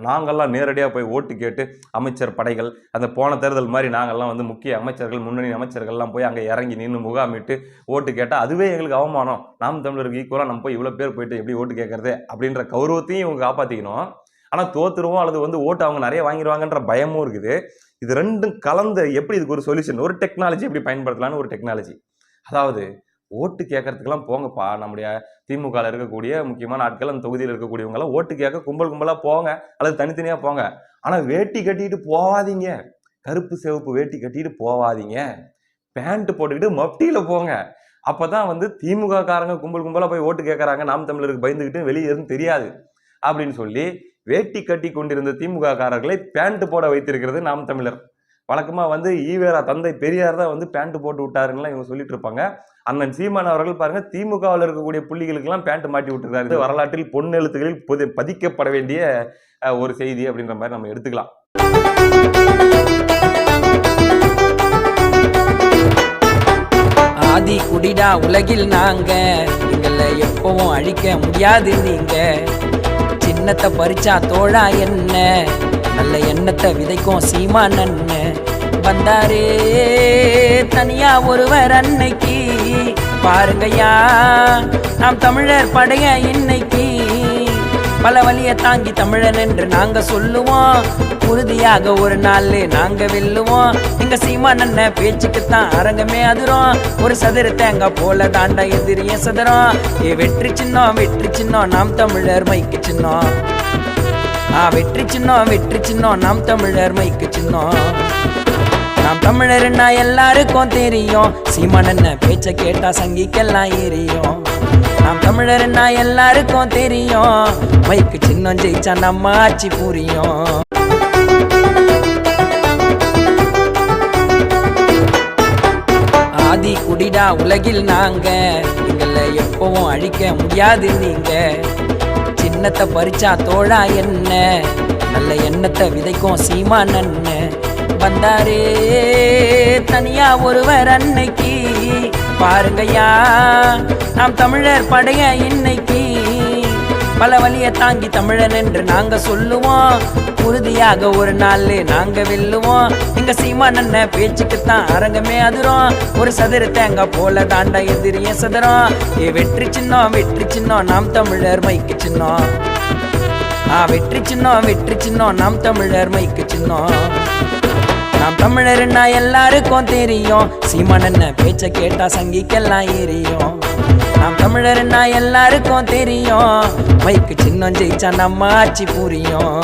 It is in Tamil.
நாங்கள்லாம் நேரடியாக போய் ஓட்டு கேட்டு அமைச்சர் படைகள் அந்த போன தேர்தல் மாதிரி நாங்கள்லாம் வந்து முக்கிய அமைச்சர்கள் முன்னணி அமைச்சர்கள்லாம் போய் அங்கே இறங்கி நின்று முகாமிட்டு ஓட்டு கேட்டால் அதுவே எங்களுக்கு அவமானம். நாம் தமிழருக்கு ஈக்குவலாக நம்ம போய் இவ்வளோ பேர் போயிட்டு எப்படி ஓட்டு கேட்கறது அப்படின்ற கௌரவத்தையும் இவங்க காப்பாற்றிக்கணும். ஆனால் தோத்துருவோம் அல்லது வந்து ஓட்டு அவங்க நிறைய வாங்கிடுவாங்கன்ற பயமும் இருக்குது. இது ரெண்டும் கலந்து எப்படி இதுக்கு ஒரு சொல்யூஷன், ஒரு டெக்னாலஜி எப்படி பயன்படுத்தலான்னு ஒரு டெக்னாலஜி. அதாவது ஓட்டு கேட்கறதுக்கெல்லாம் போங்கப்பா, நம்முடைய திமுகவில் இருக்கக்கூடிய முக்கியமான ஆட்கள் அந்த தொகுதியில் இருக்கக்கூடியவங்களாம் ஓட்டு கேட்க கும்பல் கும்பலாக போங்க அல்லது தனித்தனியாக போங்க. ஆனால் வேட்டி கட்டிட்டு போவாதீங்க, கருப்பு சிவப்பு வேட்டி கட்டிட்டு போவாதீங்க, பேண்ட் போட்டுக்கிட்டு மப்டியில் போங்க. அப்போதான் வந்து திமுக காரங்க கும்பல் கும்பலாக போய் ஓட்டு கேட்குறாங்க, நாம் தமிழருக்கு பயந்துக்கிட்டு வெளியே எதுவும் தெரியாது அப்படின்னு சொல்லி வேட்டி கட்டி கொண்டிருந்த திமுக காரர்களை பேண்ட் போட வைத்திருக்கிறது நாம் தமிழர். வழக்கமாக வந்து ஈவேரா தந்தை பெரியார் தான் வந்து பேண்ட் போட்டு விட்டாருன்னா இவங்க சொல்லிட்டு இருப்பாங்க. அண்ணன் சீமான் அவர்கள் பாருங்க திமுகவில் இருக்கக்கூடிய புள்ளிகளுக்கெல்லாம் பேண்ட் மாட்டி விட்டுருக்காரு. வரலாற்றில் பொன்னெழுத்துகளில் பதிக்கப்பட வேண்டிய ஒரு செய்தி அப்படின்ற மாதிரி நம்ம எடுத்துக்கலாம். ஆதி குடிடா உலகில் நாங்க, எங்களை எப்பவும் அழிக்க முடியாது நீங்க. சின்னத்தை பறிச்சா தோழா என்ன, நல்ல எண்ணத்தை விதைக்கும் சீமான் அண்ணன். வந்தாரே தனியா ஒருவர் அன்னைக்கு, பாருங்கய்யா நாம் தமிழர் படைய இன்னைக்கு. பல வழியை தாங்கி தமிழன் என்று நாங்க சொல்லுவோம், உறுதியாக ஒரு நாள் நாங்க வெல்லுவோம். எங்க சீமான் அண்ணன் பேச்சுக்குத்தான் அரங்கமே அதிரும், ஒரு சதுர தேங்க போல தாண்டா எதிரிய சதுரம். வெற்றி சின்னம் வெற்றி சின்னம் நாம் தமிழர் மைக்கு சின்னம். வெற்றி சின்னம் வெற்றி சின்னம் நாம் தமிழர் மைக்கு சின்னம். நாம் தமிழர்னா எல்லாருக்கும் தெரியும், சீமான் அண்ணன் பேச்ச கேட்டா சங்கிக்கெல்லாம் எரியும். நாம் தமிழர்னா எல்லாருக்கும் தெரியும், மைக்கு சின்னம் ஜெயிச்சா நம்ம ஆட்சி புரியும். ஆதி குடிடா உலகில் நாங்க, எங்களை எப்பவும் அழிக்க முடியாது நீங்க. சின்னத்தை பறிச்சா தோழா என்ன, நல்ல எண்ணத்தை விதைக்கும் சீமான் அண்ணன். வந்தாரே தனியா ஒருவர் அன்னைக்கு, பாருங்கய்யா நாம் தமிழர் படைய இன்னைக்கு. பல வழியை தாங்கி தமிழன் என்று நாங்க சொல்லுவோம், உறுதியாக ஒரு நாள் நாங்க வெல்லுவோம். எங்க சீமான் அண்ணன் பேச்சுக்குத்தான் அரங்கமே அதிரும், ஒரு சதுர தேங்க போல தாண்டா எதிரிய சதுரம். வெற்றி சின்னம் வெற்றி சின்னம் நாம் தமிழர் மைக்கு சின்னம். வெற்றி சின்னம் வெற்றி சின்னம் நாம் தமிழர் மைக்கு சின்னம். நாம் தமிழர்னா எல்லாருக்கும் தெரியும், சீமான் அண்ணன் பேச்ச கேட்டா சங்கிக்கெல்லாம் எரியும். நாம் தமிழர்னா எல்லாருக்கும் தெரியும், மைக்கு சின்னம் ஜெயிச்சா நம்ம ஆட்சி புரியும்.